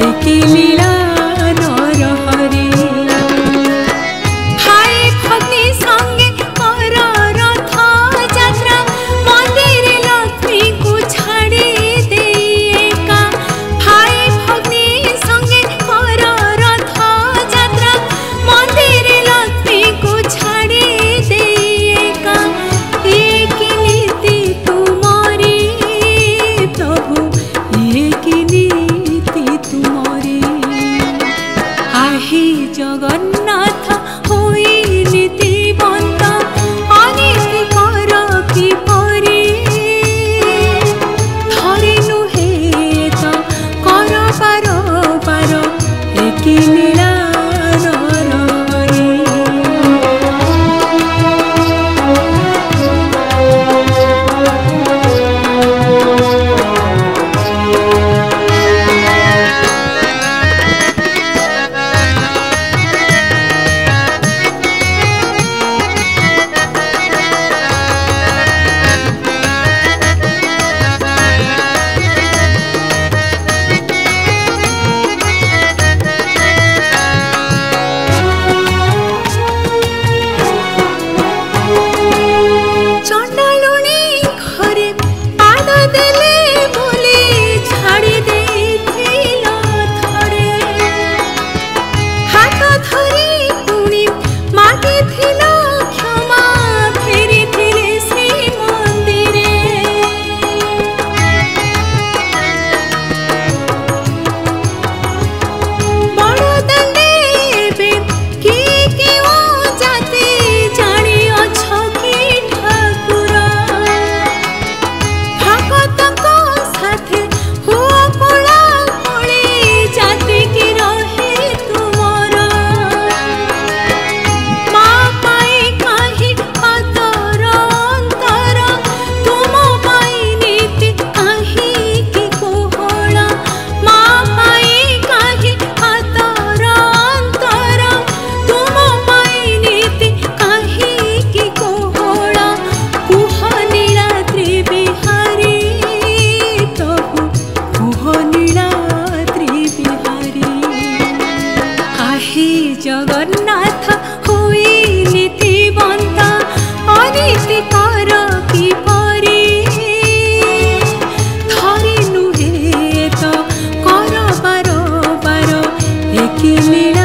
एकी लीला नरहरि भाई भग्नी संगे कर रथ यात्रा मंदिर लक्ष्मी को छाड़ी दे एका भाई भग्नी संगे कर रथ यात्रा मंदिर लक्ष्मी को छाड़ी दे एका एक नीति तुम्हारी प्रभु एक नीति तुम्हारी आही जगन्नाथ होई नीतिवंत अनीति कर कि परी थरे नुहे तो कर पार पार एक लीला नरहरि चंडालुणी घरे पाद देले बोली छाड़ी देथिल थरे हाथ धरी पुणी मागिथिल क्षमा फेरिथिले श्री मंदिरे बड़दाण्डे एबे कि केउ जाति जानी अछ कि ठाकुर भगतक साथे हो कोला कोली जाति की रहे तुमर माँ पाई काहि आदर अंतर तुम पाई नीति काहि कि कोहल माँ पाई काहि आदर अंतर तुम पाई नीति काहि कि कोहल कुह नीलाद्रि बिहारी प्रभु कुह नीलाद्रि बिहारी आही जगन्नाथ होई नीतिवंत अनीति कर कि परी थरे नुहे तो कर बार बार एक लीला